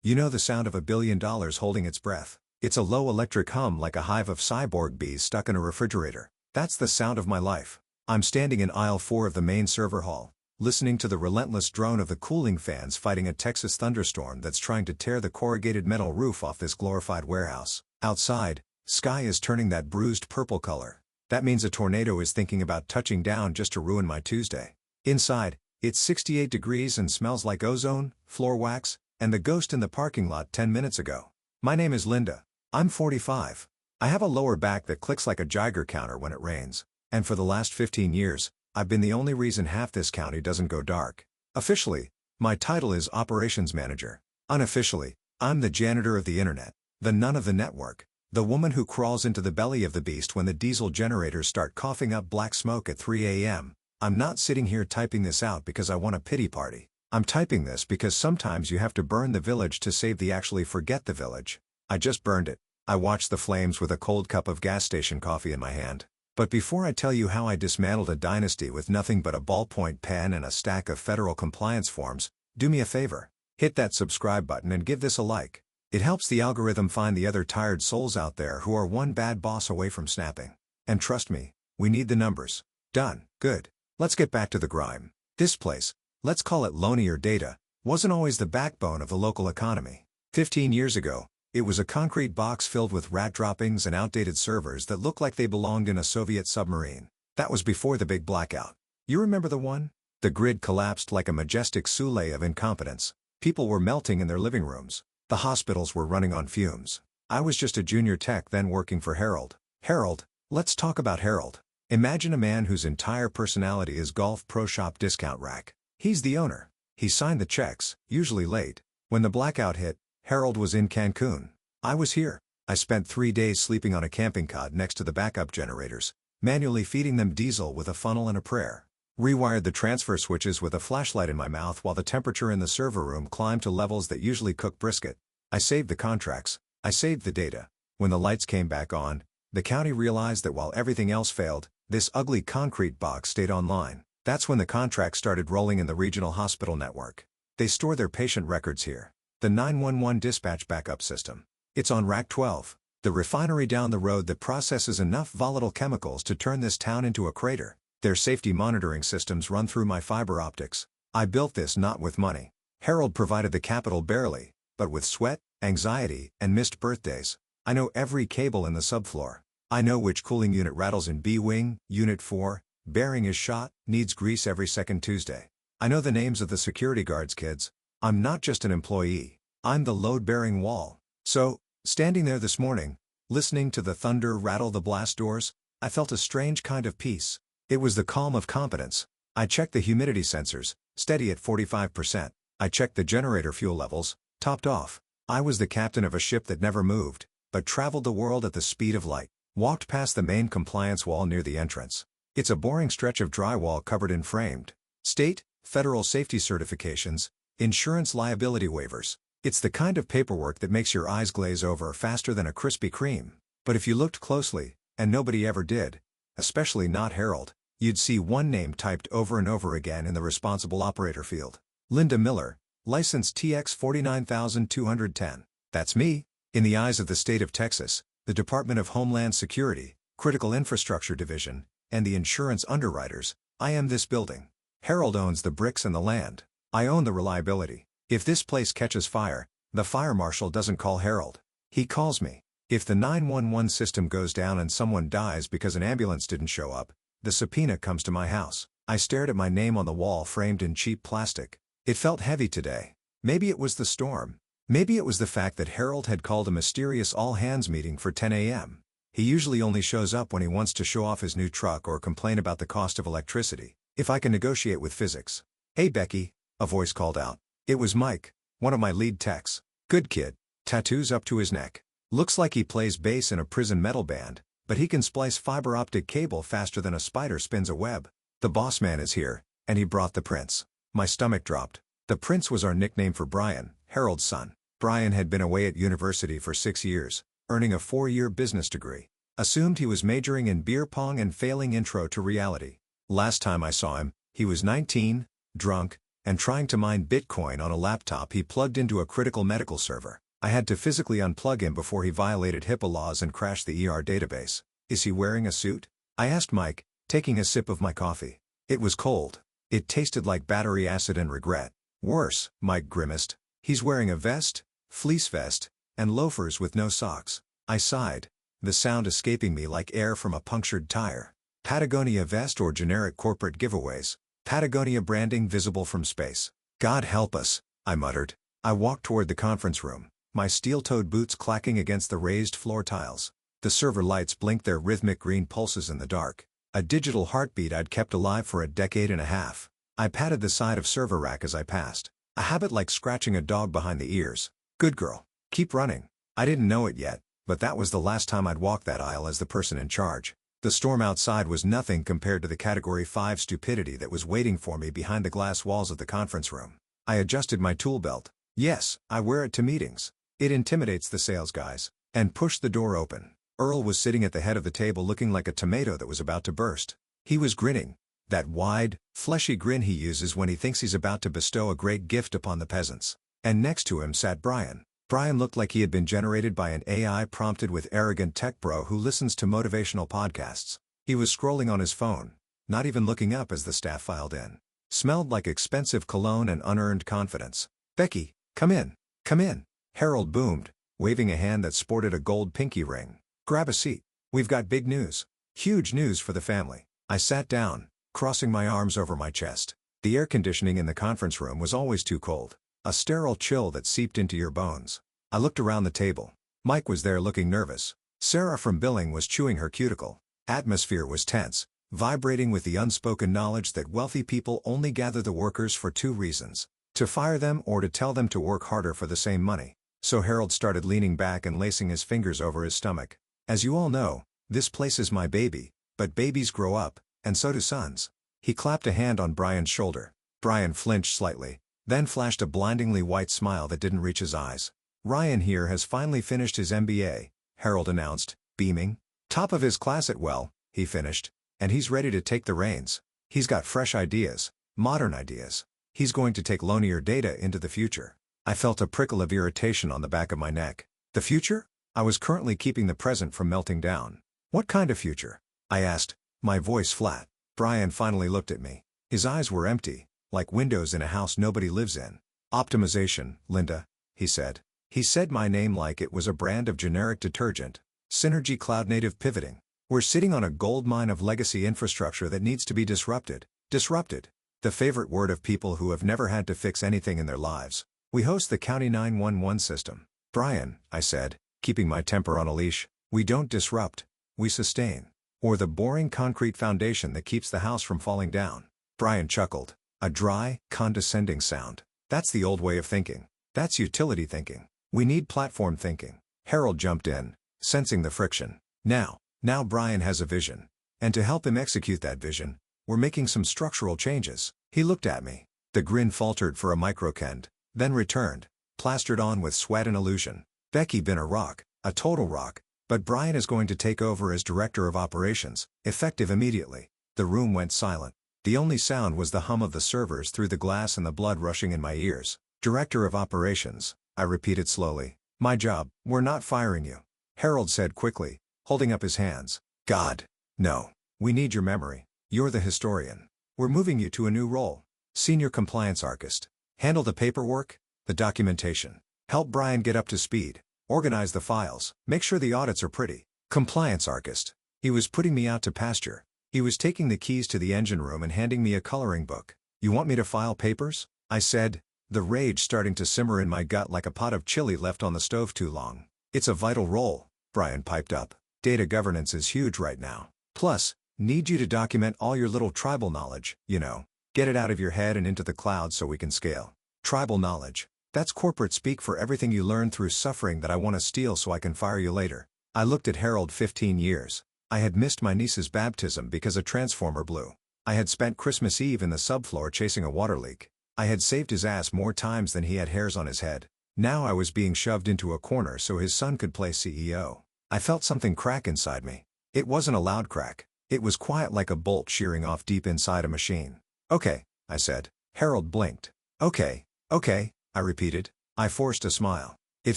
You know the sound of $1 billion holding its breath. It's a low electric hum like a hive of cyborg bees stuck in a refrigerator. That's the sound of my life. I'm standing in aisle 4 of the main server hall, listening to the relentless drone of the cooling fans fighting a Texas thunderstorm that's trying to tear the corrugated metal roof off this glorified warehouse. Outside, sky is turning that bruised purple color. That means a tornado is thinking about touching down just to ruin my Tuesday. Inside, it's 68 degrees and smells like ozone, floor wax, and the ghost in the parking lot 10 minutes ago. My name is Linda. I'm 45. I have a lower back that clicks like a Geiger counter when it rains. And for the last 15 years, I've been the only reason half this county doesn't go dark. Officially, my title is Operations Manager. Unofficially, I'm the janitor of the internet, the nun of the network, the woman who crawls into the belly of the beast when the diesel generators start coughing up black smoke at 3 a.m. I'm not sitting here typing this out because I want a pity party. I'm typing this because sometimes you have to burn the village to save the actually forget the village. I just burned it. I watched the flames with a cold cup of gas station coffee in my hand. But before I tell you how I dismantled a dynasty with nothing but a ballpoint pen and a stack of federal compliance forms, do me a favor. Hit that subscribe button and give this a like. It helps the algorithm find the other tired souls out there who are one bad boss away from snapping. And trust me, we need the numbers. Done. Good. Let's get back to the grime. This place, let's call it Loney or Data, wasn't always the backbone of the local economy. 15 years ago, it was a concrete box filled with rat droppings and outdated servers that looked like they belonged in a Soviet submarine. That was before the big blackout. You remember the one? The grid collapsed like a majestic souffle of incompetence. People were melting in their living rooms. The hospitals were running on fumes. I was just a junior tech then working for Harold. Harold, let's talk about Harold. Imagine a man whose entire personality is Golf Pro Shop discount rack. He's the owner. He signed the checks, usually late. When the blackout hit, Harold was in Cancun. I was here. I spent 3 days sleeping on a camping cot next to the backup generators, manually feeding them diesel with a funnel and a prayer. Rewired the transfer switches with a flashlight in my mouth while the temperature in the server room climbed to levels that usually cook brisket. I saved the contracts. I saved the data. When the lights came back on, the county realized that while everything else failed, this ugly concrete box stayed online. That's when the contracts started rolling in the regional hospital network. They store their patient records here. The 911 dispatch backup system. It's on Rack 12, the refinery down the road that processes enough volatile chemicals to turn this town into a crater. Their safety monitoring systems run through my fiber optics. I built this not with money. Harold provided the capital barely, but with sweat, anxiety, and missed birthdays. I know every cable in the subfloor. I know which cooling unit rattles in B-Wing, Unit 4, bearing is shot, needs grease every second Tuesday. I know the names of the security guards, kids. I'm not just an employee. I'm the load-bearing wall. So, standing there this morning, listening to the thunder rattle the blast doors, I felt a strange kind of peace. It was the calm of competence. I checked the humidity sensors, steady at 45%. I checked the generator fuel levels, topped off. I was the captain of a ship that never moved, but traveled the world at the speed of light. Walked past the main compliance wall near the entrance. It's a boring stretch of drywall covered in framed state, federal safety certifications, insurance liability waivers. It's the kind of paperwork that makes your eyes glaze over faster than a Krispy Kreme. But if you looked closely, and nobody ever did, especially not Harold, you'd see one name typed over and over again in the responsible operator field. Linda Miller, license TX 49210. That's me. In the eyes of the state of Texas, the Department of Homeland Security, Critical Infrastructure Division, and the insurance underwriters, I am this building. Harold owns the bricks and the land. I own the reliability. If this place catches fire, the fire marshal doesn't call Harold. He calls me. If the 911 system goes down and someone dies because an ambulance didn't show up, the subpoena comes to my house. I stared at my name on the wall framed in cheap plastic. It felt heavy today. Maybe it was the storm. Maybe it was the fact that Harold had called a mysterious all-hands meeting for 10 a.m. He usually only shows up when he wants to show off his new truck or complain about the cost of electricity. If I can negotiate with physics. Hey Becky, a voice called out. It was Mike, one of my lead techs. Good kid. Tattoos up to his neck. Looks like he plays bass in a prison metal band, but he can splice fiber optic cable faster than a spider spins a web. The boss man is here, and he brought the prince. My stomach dropped. The prince was our nickname for Brian, Harold's son. Brian had been away at university for 6 years, earning a 4-year business degree. Assumed he was majoring in beer pong and failing intro to reality. Last time I saw him, he was 19, drunk, and trying to mine Bitcoin on a laptop he plugged into a critical medical server. I had to physically unplug him before he violated HIPAA laws and crashed the database. Is he wearing a suit? I asked Mike, taking a sip of my coffee. It was cold. It tasted like battery acid and regret. Worse, Mike grimaced. He's wearing a vest, fleece vest, and loafers with no socks. I sighed, the sound escaping me like air from a punctured tire. Patagonia vest or generic corporate giveaways. Patagonia branding visible from space. God help us, I muttered. I walked toward the conference room, my steel-toed boots clacking against the raised floor tiles. The server lights blinked their rhythmic green pulses in the dark. A digital heartbeat I'd kept alive for a decade and a half. I patted the side of server rack as I passed. A habit like scratching a dog behind the ears. Good girl. Keep running. I didn't know it yet, but that was the last time I'd walked that aisle as the person in charge. The storm outside was nothing compared to the Category 5 stupidity that was waiting for me behind the glass walls of the conference room. I adjusted my tool belt. Yes, I wear it to meetings. It intimidates the sales guys. And pushed the door open. Earl was sitting at the head of the table looking like a tomato that was about to burst. He was grinning. That wide, fleshy grin he uses when he thinks he's about to bestow a great gift upon the peasants. And next to him sat Brian. Brian looked like he had been generated by an AI prompted with arrogant tech bro who listens to motivational podcasts. He was scrolling on his phone, not even looking up as the staff filed in. Smelled like expensive cologne and unearned confidence. Becky, come in. Come in. Harold boomed, waving a hand that sported a gold pinky ring. Grab a seat. We've got big news. Huge news for the family. I sat down, crossing my arms over my chest. The air conditioning in the conference room was always too cold. A sterile chill that seeped into your bones. I looked around the table. Mike was there looking nervous. Sarah from billing was chewing her cuticle. Atmosphere was tense, vibrating with the unspoken knowledge that wealthy people only gather the workers for two reasons: to fire them or to tell them to work harder for the same money. So Harold started leaning back and lacing his fingers over his stomach. As you all know, this place is my baby, but babies grow up, and so do sons. He clapped a hand on Brian's shoulder. Brian flinched slightly, then flashed a blindingly white smile that didn't reach his eyes. Ryan here has finally finished his MBA, Harold announced, beaming. Top of his class at well, he finished, and he's ready to take the reins. He's got fresh ideas, modern ideas. He's going to take Lonier Data into the future. I felt a prickle of irritation on the back of my neck. The future? I was currently keeping the present from melting down. What kind of future? I asked, my voice flat. Brian finally looked at me. His eyes were empty, like windows in a house nobody lives in. Optimization, Linda, he said. He said my name like it was a brand of generic detergent. Synergy Cloud Native Pivoting. We're sitting on a gold mine of legacy infrastructure that needs to be disrupted. Disrupted. The favorite word of people who have never had to fix anything in their lives. We host the county 911 system. Brian, I said, keeping my temper on a leash, we don't disrupt, we sustain. Or the boring concrete foundation that keeps the house from falling down. Brian chuckled. A dry, condescending sound. That's the old way of thinking. That's utility thinking. We need platform thinking. Harold jumped in, sensing the friction. Now Brian has a vision. And to help him execute that vision, we're making some structural changes. He looked at me. The grin faltered for a microsecond, then returned, plastered on with sweat and illusion. Becky been a rock, a total rock, but Brian is going to take over as director of operations, effective immediately. The room went silent. The only sound was the hum of the servers through the glass and the blood rushing in my ears. Director of operations, I repeated slowly. My job. We're not firing you, Harold said quickly, holding up his hands. God, no. We need your memory. You're the historian. We're moving you to a new role. Senior compliance archist. Handle the paperwork, the documentation. Help Brian get up to speed. Organize the files. Make sure the audits are pretty. Compliance archist. He was putting me out to pasture. He was taking the keys to the engine room and handing me a coloring book. You want me to file papers? I said, the rage starting to simmer in my gut like a pot of chili left on the stove too long. It's a vital role, Brian piped up. Data governance is huge right now. Plus, need you to document all your little tribal knowledge, you know. Get it out of your head and into the cloud so we can scale. Tribal knowledge. That's corporate speak for everything you learn through suffering that I want to steal so I can fire you later. I looked at Harold. 15 years. I had missed my niece's baptism because a transformer blew. I had spent Christmas Eve in the subfloor chasing a water leak. I had saved his ass more times than he had hairs on his head. Now I was being shoved into a corner so his son could play CEO. I felt something crack inside me. It wasn't a loud crack. It was quiet like a bolt shearing off deep inside a machine. Okay, I said. Harold blinked. Okay, okay, I repeated. I forced a smile. It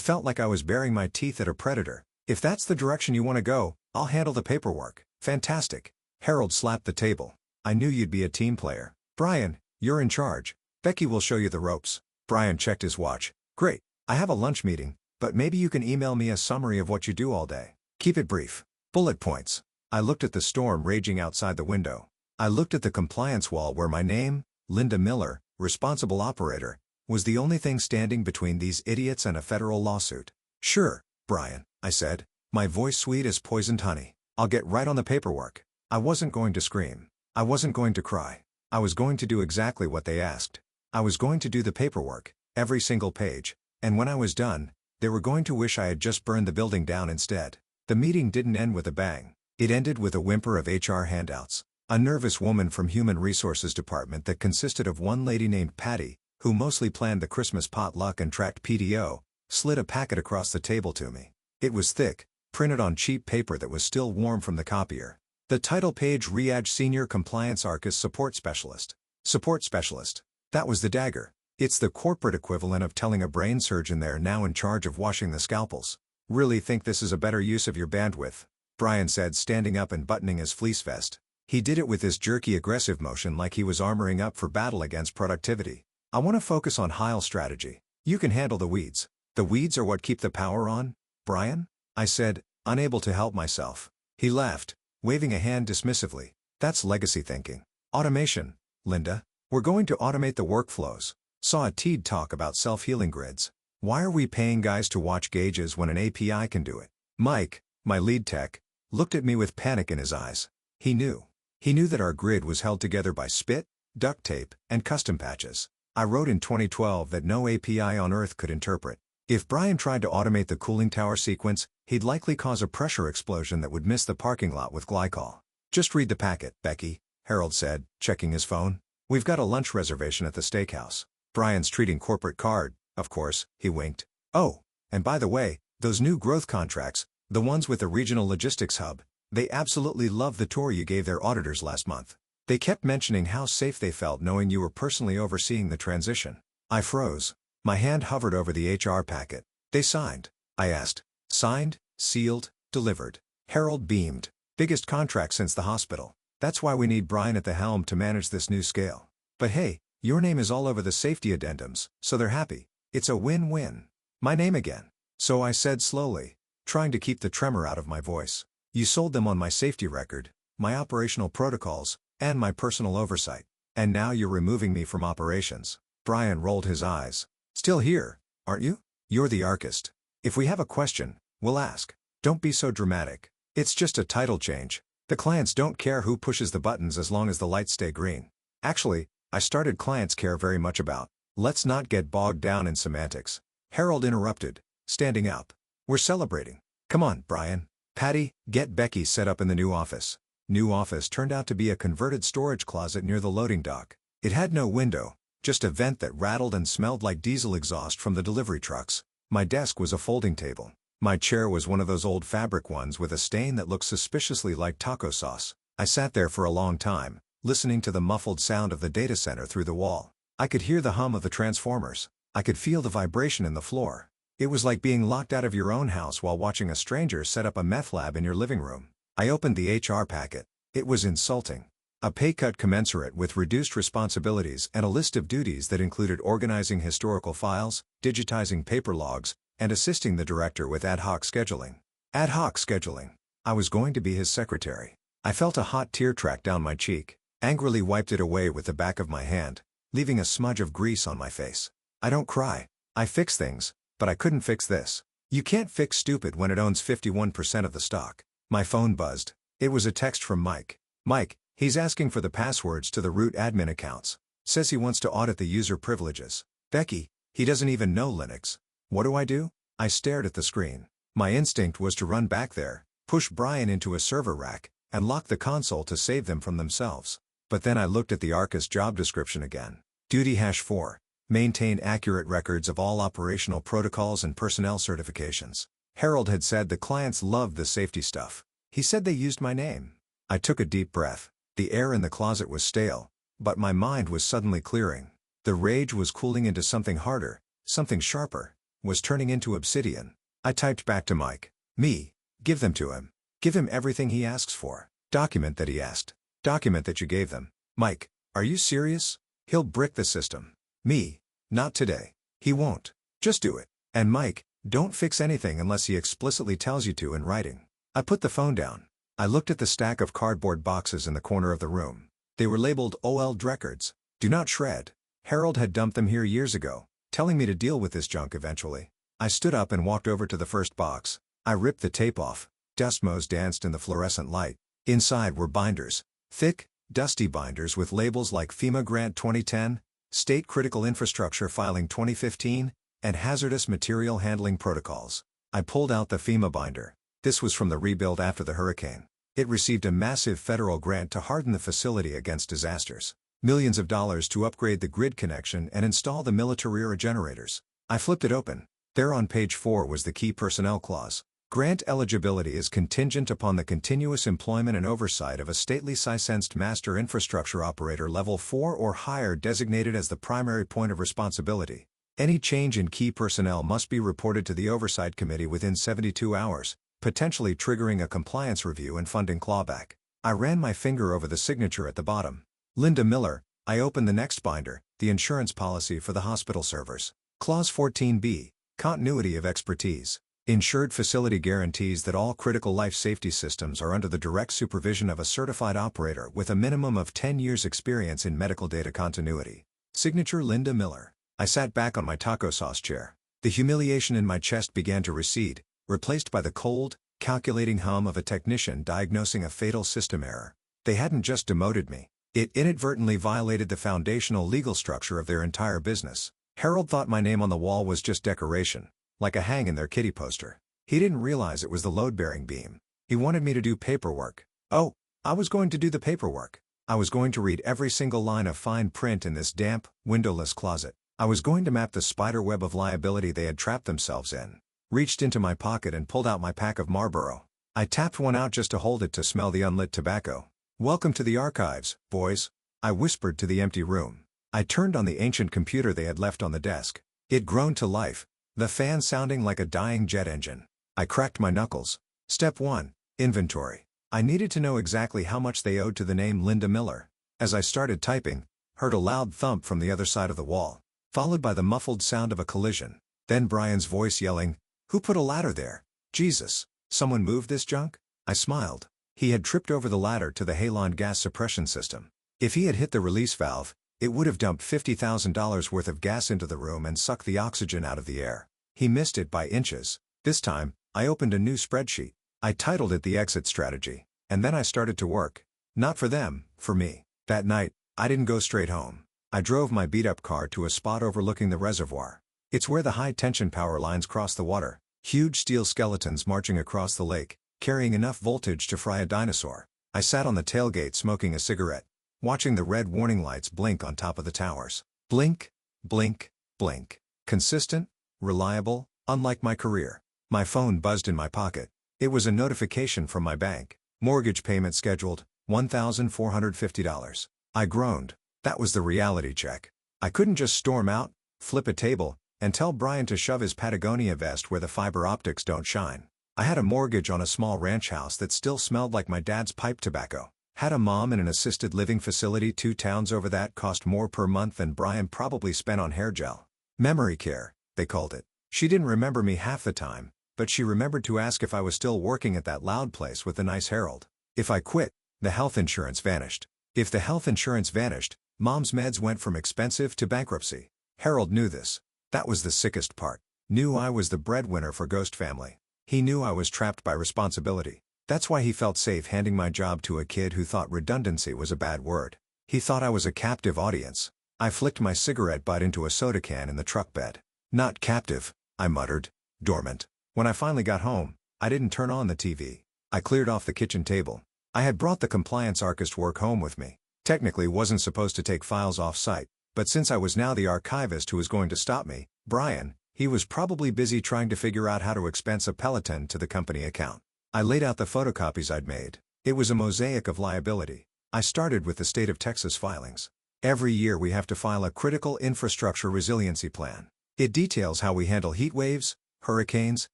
felt like I was baring my teeth at a predator. If that's the direction you want to go, I'll handle the paperwork. Fantastic. Harold slapped the table. I knew you'd be a team player. Brian, you're in charge. Becky will show you the ropes. Brian checked his watch. Great. I have a lunch meeting, but maybe you can email me a summary of what you do all day. Keep it brief. Bullet points. I looked at the storm raging outside the window. I looked at the compliance wall where my name, Linda Miller, responsible operator, was the only thing standing between these idiots and a federal lawsuit. Sure, Brian, I said, my voice sweet as poisoned honey. I'll get right on the paperwork. I wasn't going to scream. I wasn't going to cry. I was going to do exactly what they asked. I was going to do the paperwork, every single page, and when I was done, they were going to wish I had just burned the building down instead. The meeting didn't end with a bang. It ended with a whimper of HR handouts. A nervous woman from Human Resources Department that consisted of one lady named Patty, who mostly planned the Christmas potluck and tracked PTO, slid a packet across the table to me. It was thick, printed on cheap paper that was still warm from the copier. The title page read Senior Compliance Arcus Support Specialist. Support Specialist. That was the dagger. It's the corporate equivalent of telling a brain surgeon they're now in charge of washing the scalpels. Really think this is a better use of your bandwidth? Brian said, standing up and buttoning his fleece vest. He did it with this jerky aggressive motion like he was armoring up for battle against productivity. I want to focus on Heil strategy. You can handle the weeds. The weeds are what keep the power on, Brian? I said, unable to help myself. He laughed, waving a hand dismissively. That's legacy thinking. Automation, Linda. We're going to automate the workflows. Saw a TED talk about self-healing grids. Why are we paying guys to watch gauges when an API can do it? Mike, my lead tech, looked at me with panic in his eyes. He knew. He knew that our grid was held together by spit, duct tape, and custom patches. I wrote in 2012 that no API on Earth could interpret. If Brian tried to automate the cooling tower sequence, he'd likely cause a pressure explosion that would miss the parking lot with glycol. Just read the packet, Becky, Harold said, checking his phone. We've got a lunch reservation at the steakhouse. Brian's treating corporate card, of course, he winked. Oh, and by the way, those new growth contracts, the ones with the regional logistics hub, they absolutely loved the tour you gave their auditors last month. They kept mentioning how safe they felt knowing you were personally overseeing the transition. I froze. My hand hovered over the HR packet. They signed. I asked. Signed, sealed, delivered. Harold beamed. Biggest contract since the hospital. That's why we need Brian at the helm to manage this new scale. But hey, your name is all over the safety addendums, so they're happy. It's a win-win. My name again. So I said slowly, trying to keep the tremor out of my voice. You sold them on my safety record, my operational protocols, and my personal oversight. And now you're removing me from operations. Brian rolled his eyes. Still here, aren't you? You're the archist. If we have a question, we'll ask. Don't be so dramatic. It's just a title change. The clients don't care who pushes the buttons as long as the lights stay green. Actually, I started clients care very much about. Let's not get bogged down in semantics. Harold interrupted, standing up. We're celebrating. Come on, Brian. Patty, get Becky set up in the new office. New office turned out to be a converted storage closet near the loading dock. It had no window, just a vent that rattled and smelled like diesel exhaust from the delivery trucks. My desk was a folding table. My chair was one of those old fabric ones with a stain that looked suspiciously like taco sauce. I sat there for a long time, listening to the muffled sound of the data center through the wall. I could hear the hum of the transformers. I could feel the vibration in the floor. It was like being locked out of your own house while watching a stranger set up a meth lab in your living room. I opened the HR packet. It was insulting. A pay cut commensurate with reduced responsibilities and a list of duties that included organizing historical files, digitizing paper logs, and assisting the director with ad hoc scheduling. Ad hoc scheduling. I was going to be his secretary. I felt a hot tear track down my cheek, angrily wiped it away with the back of my hand, leaving a smudge of grease on my face. I don't cry. I fix things, but I couldn't fix this. You can't fix stupid when it owns 51% of the stock. My phone buzzed. It was a text from Mike. Mike, he's asking for the passwords to the root admin accounts. Says he wants to audit the user privileges. Becky, he doesn't even know Linux. What do I do? I stared at the screen. My instinct was to run back there, push Brian into a server rack, and lock the console to save them from themselves. But then I looked at the Arcus job description again. Duty #4. Maintain accurate records of all operational protocols and personnel certifications. Harold had said the clients loved the safety stuff. He said they used my name. I took a deep breath. The air in the closet was stale, but my mind was suddenly clearing. The rage was cooling into something harder, something sharper, was turning into obsidian. I typed back to Mike. Me. Give them to him. Give him everything he asks for. Document that he asked. Document that you gave them. Mike. Are you serious? He'll brick the system. Me. Not today. He won't. Just do it. And Mike, don't fix anything unless he explicitly tells you to in writing. I put the phone down. I looked at the stack of cardboard boxes in the corner of the room. They were labeled old records. Do not shred. Harold had dumped them here years ago, telling me to deal with this junk eventually. I stood up and walked over to the first box. I ripped the tape off. Dust motes danced in the fluorescent light. Inside were binders. Thick, dusty binders with labels like FEMA Grant 2010, State Critical Infrastructure Filing 2015, and Hazardous Material Handling Protocols. I pulled out the FEMA binder. This was from the rebuild after the hurricane. It received a massive federal grant to harden the facility against disasters. Millions of dollars to upgrade the grid connection and install the military generators. I flipped it open. There on page 4 was the key personnel clause. Grant eligibility is contingent upon the continuous employment and oversight of a stately licensed master infrastructure operator level 4 or higher designated as the primary point of responsibility. Any change in key personnel must be reported to the Oversight Committee within 72 hours, potentially triggering a compliance review and funding clawback. I ran my finger over the signature at the bottom. Linda Miller. I opened the next binder, the insurance policy for the hospital servers. Clause 14b, continuity of expertise. Insured facility guarantees that all critical life safety systems are under the direct supervision of a certified operator with a minimum of 10 years experience in medical data continuity. Signature Linda Miller. I sat back on my taco sauce chair. The humiliation in my chest began to recede, replaced by the cold, calculating hum of a technician diagnosing a fatal system error. They hadn't just demoted me. It inadvertently violated the foundational legal structure of their entire business. Harold thought my name on the wall was just decoration, like a hang in their kitty poster. He didn't realize it was the load-bearing beam. He wanted me to do paperwork. Oh, I was going to do the paperwork. I was going to read every single line of fine print in this damp, windowless closet. I was going to map the spider web of liability they had trapped themselves in. Reached into my pocket and pulled out my pack of Marlboro. I tapped one out just to hold it to smell the unlit tobacco. Welcome to the archives, boys, I whispered to the empty room. I turned on the ancient computer they had left on the desk. It groaned to life, the fan sounding like a dying jet engine. I cracked my knuckles. Step 1. Inventory. I needed to know exactly how much they owed to the name Linda Miller. As I started typing, heard a loud thump from the other side of the wall, followed by the muffled sound of a collision. Then Brian's voice yelling, "Who put a ladder there? Jesus, someone moved this junk?" I smiled. He had tripped over the ladder to the halon gas suppression system. If he had hit the release valve, it would have dumped $50,000 worth of gas into the room and sucked the oxygen out of the air. He missed it by inches. This time, I opened a new spreadsheet. I titled it the exit strategy, and then I started to work. Not for them, for me. That night, I didn't go straight home. I drove my beat-up car to a spot overlooking the reservoir. It's where the high-tension power lines cross the water, huge steel skeletons marching across the lake, carrying enough voltage to fry a dinosaur. I sat on the tailgate smoking a cigarette, watching the red warning lights blink on top of the towers. Blink, blink, blink. Consistent, reliable, unlike my career. My phone buzzed in my pocket. It was a notification from my bank. Mortgage payment scheduled, $1,450. I groaned. That was the reality check. I couldn't just storm out, flip a table, and tell Brian to shove his Patagonia vest where the fiber optics don't shine. I had a mortgage on a small ranch house that still smelled like my dad's pipe tobacco. Had a mom in an assisted living facility 2 towns over that cost more per month than Brian probably spent on hair gel. Memory care, they called it. She didn't remember me half the time, but she remembered to ask if I was still working at that loud place with the nice Harold. If I quit, the health insurance vanished. If the health insurance vanished, Mom's meds went from expensive to bankruptcy. Harold knew this. That was the sickest part. Knew I was the breadwinner for Ghost Family. He knew I was trapped by responsibility. That's why he felt safe handing my job to a kid who thought redundancy was a bad word. He thought I was a captive audience. I flicked my cigarette butt into a soda can in the truck bed. Not captive, I muttered. Dormant. When I finally got home, I didn't turn on the TV. I cleared off the kitchen table. I had brought the compliance archivist work home with me. Technically wasn't supposed to take files off-site, but since I was now the archivist who was going to stop me, Brian, he was probably busy trying to figure out how to expense a Peloton to the company account. I laid out the photocopies I'd made. It was a mosaic of liability. I started with the state of Texas filings. Every year we have to file a critical infrastructure resiliency plan. It details how we handle heat waves, hurricanes,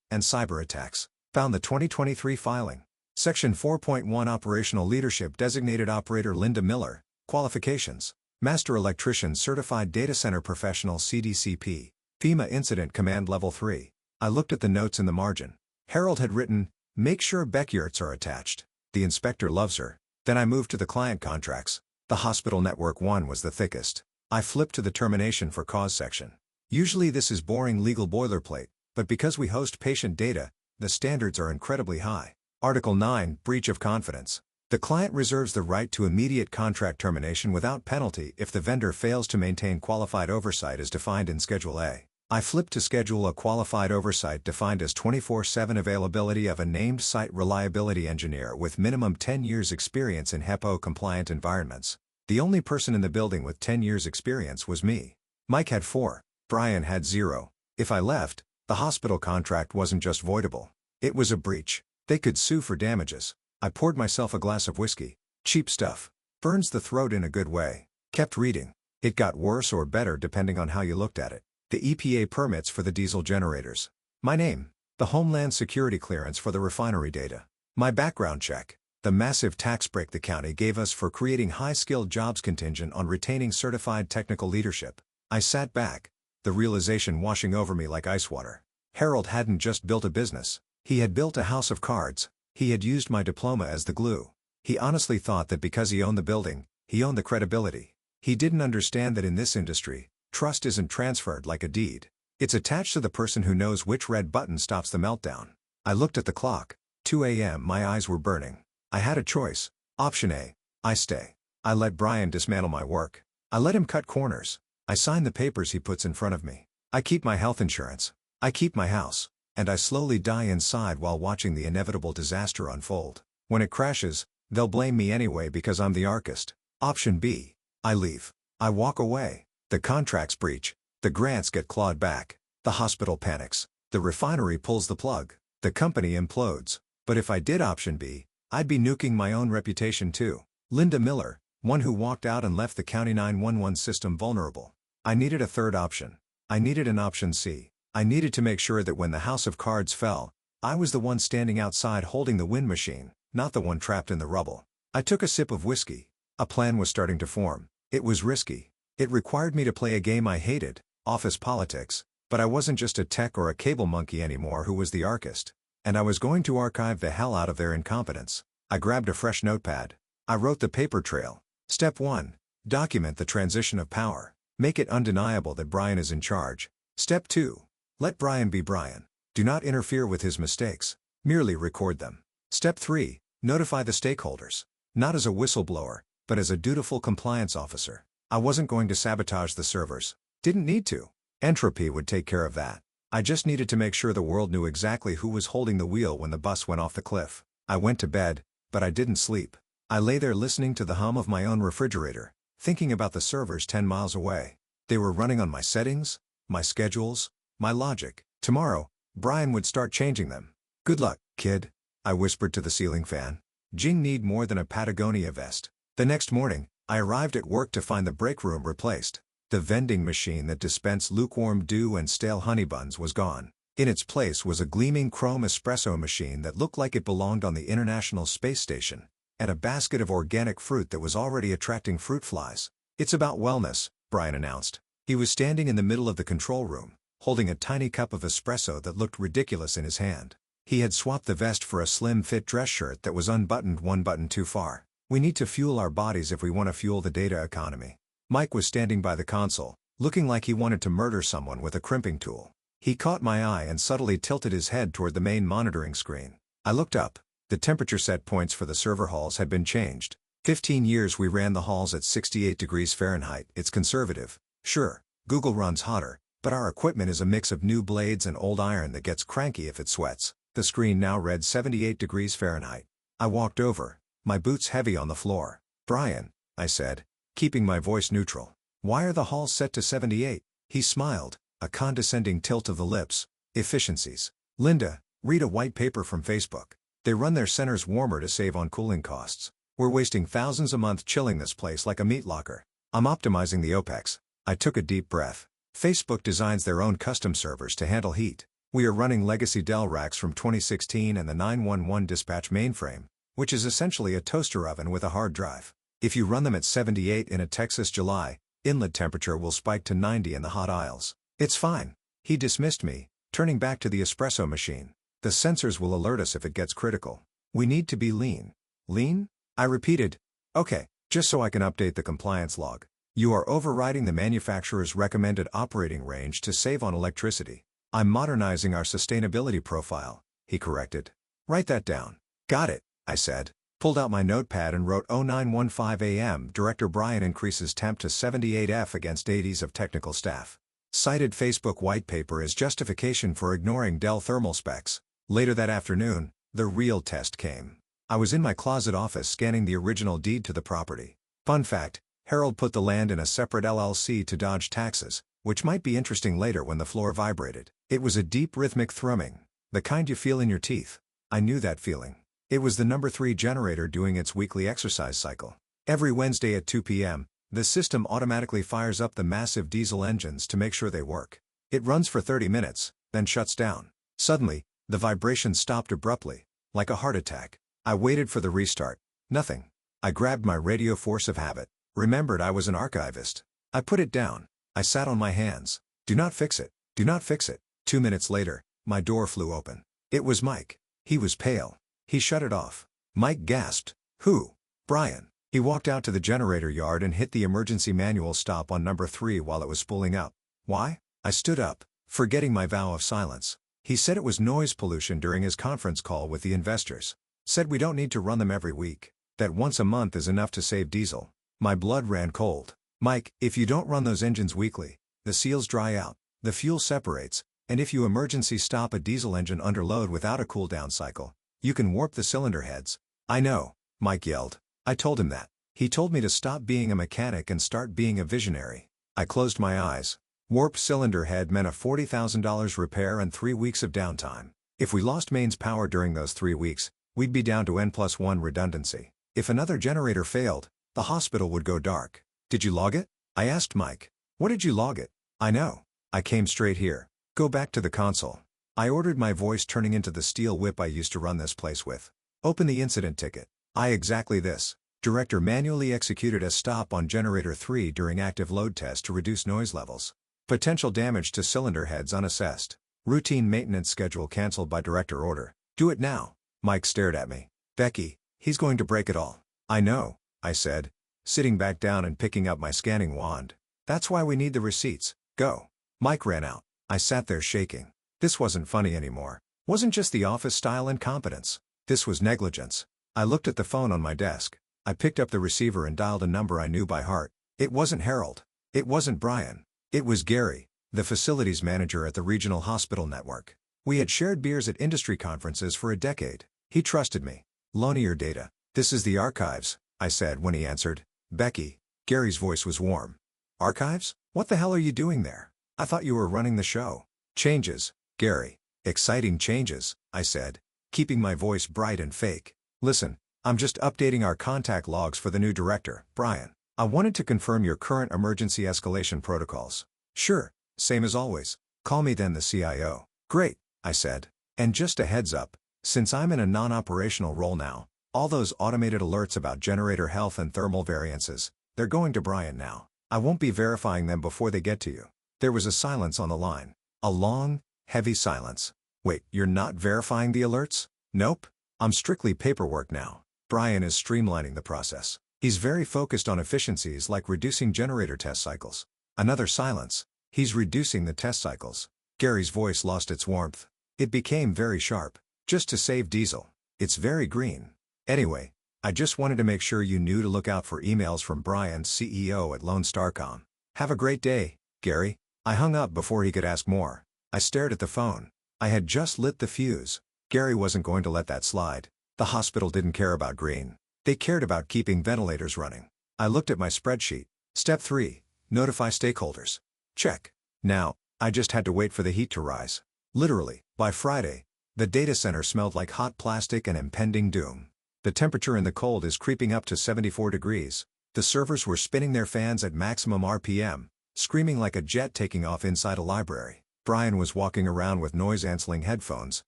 and cyber attacks. Found the 2023 filing. Section 4.1 Operational Leadership Designated Operator Linda Miller. Qualifications. Master Electrician Certified Data Center Professional CDCP. FEMA Incident Command Level 3. I looked at the notes in the margin. Harold had written, "Make sure Beckyarts are attached. The inspector loves her." Then I moved to the client contracts. The hospital network one was the thickest. I flipped to the termination for cause section. Usually this is boring legal boilerplate, but because we host patient data, the standards are incredibly high. Article 9, Breach of Confidence. The client reserves the right to immediate contract termination without penalty if the vendor fails to maintain qualified oversight as defined in Schedule A. I flipped to Schedule A. Qualified oversight defined as 24/7 availability of a named site reliability engineer with minimum 10 years experience in HEPO-compliant environments. The only person in the building with 10 years experience was me. Mike had 4, Brian had 0. If I left, the hospital contract wasn't just voidable. It was a breach. They could sue for damages. I poured myself a glass of whiskey. Cheap stuff. Burns the throat in a good way. Kept reading. It got worse or better depending on how you looked at it. The EPA permits for the diesel generators. My name. The Homeland Security clearance for the refinery data. My background check. The massive tax break the county gave us for creating high-skilled jobs contingent on retaining certified technical leadership. I sat back, the realization washing over me like ice water. Harold hadn't just built a business. He had built a house of cards. He had used my diploma as the glue. He honestly thought that because he owned the building, he owned the credibility. He didn't understand that in this industry, trust isn't transferred like a deed. It's attached to the person who knows which red button stops the meltdown. I looked at the clock. 2 a.m. My eyes were burning. I had a choice. Option A. I stay. I let Brian dismantle my work. I let him cut corners. I sign the papers he puts in front of me. I keep my health insurance. I keep my house. And I slowly die inside while watching the inevitable disaster unfold. When it crashes, they'll blame me anyway because I'm the archist. Option B. I leave. I walk away. The contract's breach. The grants get clawed back. The hospital panics. The refinery pulls the plug. The company implodes. But if I did option B, I'd be nuking my own reputation too. Linda Miller, one who walked out and left the county 911 system vulnerable. I needed a third option. I needed an option C. I needed to make sure that when the house of cards fell, I was the one standing outside holding the wind machine, not the one trapped in the rubble. I took a sip of whiskey. A plan was starting to form. It was risky. It required me to play a game I hated, office politics, but I wasn't just a tech or a cable monkey anymore who was the archist. And I was going to archive the hell out of their incompetence. I grabbed a fresh notepad. I wrote the paper trail. Step 1. Document the transition of power. Make it undeniable that Brian is in charge. Step 2. Let Brian be Brian. Do not interfere with his mistakes. Merely record them. Step 3. Notify the stakeholders. Not as a whistleblower, but as a dutiful compliance officer. I wasn't going to sabotage the servers. Didn't need to. Entropy would take care of that. I just needed to make sure the world knew exactly who was holding the wheel when the bus went off the cliff. I went to bed, but I didn't sleep. I lay there listening to the hum of my own refrigerator, thinking about the servers 10 miles away. They were running on my settings, my schedules, my logic. Tomorrow, Brian would start changing them. Good luck, kid, I whispered to the ceiling fan. Jing need more than a Patagonia vest. The next morning, I arrived at work to find the break room replaced. The vending machine that dispensed lukewarm dew and stale honey buns was gone. In its place was a gleaming chrome espresso machine that looked like it belonged on the International Space Station, and a basket of organic fruit that was already attracting fruit flies. It's about wellness, Brian announced. He was standing in the middle of the control room, holding a tiny cup of espresso that looked ridiculous in his hand. He had swapped the vest for a slim-fit dress shirt that was unbuttoned one button too far. We need to fuel our bodies if we want to fuel the data economy. Mike was standing by the console, looking like he wanted to murder someone with a crimping tool. He caught my eye and subtly tilted his head toward the main monitoring screen. I looked up. The temperature set points for the server halls had been changed. 15 years we ran the halls at 68 degrees Fahrenheit. It's conservative. Sure, Google runs hotter, but our equipment is a mix of new blades and old iron that gets cranky if it sweats. The screen now read 78 degrees Fahrenheit. I walked over, my boots heavy on the floor. Brian, I said, keeping my voice neutral. Why are the halls set to 78? He smiled, a condescending tilt of the lips. Efficiencies. Linda, read a white paper from Facebook. They run their centers warmer to save on cooling costs. We're wasting thousands a month chilling this place like a meat locker. I'm optimizing the OPEX. I took a deep breath. Facebook designs their own custom servers to handle heat. We are running legacy Dell racks from 2016 and the 911 dispatch mainframe, which is essentially a toaster oven with a hard drive. If you run them at 78 in a Texas July, inlet temperature will spike to 90 in the hot aisles. It's fine. He dismissed me, turning back to the espresso machine. The sensors will alert us if it gets critical. We need to be lean. Lean? I repeated. Okay, just so I can update the compliance log. You are overriding the manufacturer's recommended operating range to save on electricity. I'm modernizing our sustainability profile, he corrected. Write that down. Got it, I said. Pulled out my notepad and wrote 0915 AM. Director Brian increases temp to 78F against 80s of technical staff. Cited Facebook white paper as justification for ignoring Dell thermal specs. Later that afternoon, the real test came. I was in my closet office scanning the original deed to the property. Fun fact, Harold put the land in a separate LLC to dodge taxes, which might be interesting later when the floor vibrated. It was a deep rhythmic thrumming, the kind you feel in your teeth. I knew that feeling. It was the number 3 generator doing its weekly exercise cycle. Every Wednesday at 2 p.m., the system automatically fires up the massive diesel engines to make sure they work. It runs for 30 minutes, then shuts down. Suddenly, the vibration stopped abruptly, like a heart attack. I waited for the restart. Nothing. I grabbed my radio, force of habit, remembered I was an archivist. I put it down. I sat on my hands. Do not fix it. Do not fix it. 2 minutes later, my door flew open. It was Mike. He was pale. He shut it off. Mike gasped. Who? Brian. He walked out to the generator yard and hit the emergency manual stop on number 3 while it was spooling up. Why? I stood up, forgetting my vow of silence. He said it was noise pollution during his conference call with the investors. Said we don't need to run them every week. That once a month is enough to save diesel. My blood ran cold. Mike, if you don't run those engines weekly, the seals dry out, the fuel separates, and if you emergency stop a diesel engine under load without a cool down cycle, you can warp the cylinder heads. I know, Mike yelled. I told him that. He told me to stop being a mechanic and start being a visionary. I closed my eyes. Warped cylinder head meant a $40,000 repair and 3 weeks of downtime. If we lost mains power during those 3 weeks, we'd be down to N+1 redundancy. If another generator failed, the hospital would go dark. Did you log it? I asked Mike. What did you log it? I know. I came straight here. Go back to the console. I ordered, my voice turning into the steel whip I used to run this place with. Open the incident ticket. Exactly this. Director manually executed a stop on generator 3 during active load test to reduce noise levels. Potential damage to cylinder heads unassessed. Routine maintenance schedule canceled by director order. Do it now. Mike stared at me. Becky, he's going to break it all. I know, I said, sitting back down and picking up my scanning wand. That's why we need the receipts. Go. Mike ran out. I sat there shaking. This wasn't funny anymore. Wasn't just the office-style incompetence. This was negligence. I looked at the phone on my desk. I picked up the receiver and dialed a number I knew by heart. It wasn't Harold. It wasn't Brian. It was Gary, the facilities manager at the regional hospital network. We had shared beers at industry conferences for a decade. He trusted me. Loan your data. This is the archives, I said when he answered. Becky. Gary's voice was warm. Archives? What the hell are you doing there? I thought you were running the show. Changes, Gary. Exciting changes, I said, keeping my voice bright and fake. Listen, I'm just updating our contact logs for the new director, Brian. I wanted to confirm your current emergency escalation protocols. Sure, same as always. Call me then the CIO. Great, I said. And just a heads up, since I'm in a non-operational role now, all those automated alerts about generator health and thermal variances, they're going to Brian now. I won't be verifying them before they get to you. There was a silence on the line. A long, heavy silence. Wait, you're not verifying the alerts? Nope. I'm strictly paperwork now. Brian is streamlining the process. He's very focused on efficiencies like reducing generator test cycles. Another silence. He's reducing the test cycles. Gary's voice lost its warmth. It became very sharp. Just to save diesel. It's very green. Anyway, I just wanted to make sure you knew to look out for emails from Brian, CEO at Lone Starcom. Have a great day, Gary. I hung up before he could ask more. I stared at the phone. I had just lit the fuse. Gary wasn't going to let that slide. The hospital didn't care about green. They cared about keeping ventilators running. I looked at my spreadsheet. Step 3. Notify stakeholders. Check. Now, I just had to wait for the heat to rise. Literally, by Friday, the data center smelled like hot plastic and impending doom. The temperature in the cold is creeping up to 74 degrees. The servers were spinning their fans at maximum RPM, screaming like a jet taking off inside a library. Brian was walking around with noise-canceling headphones,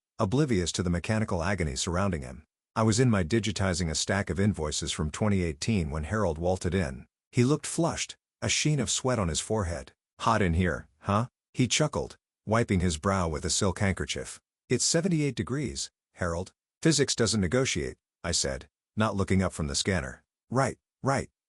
oblivious to the mechanical agony surrounding him. I was in my digitizing a stack of invoices from 2018 when Harold waltzed in. He looked flushed, a sheen of sweat on his forehead. "Hot in here, huh?" he chuckled, wiping his brow with a silk handkerchief. "It's 78 degrees, Harold." "Physics doesn't negotiate," I said, not looking up from the scanner. Right.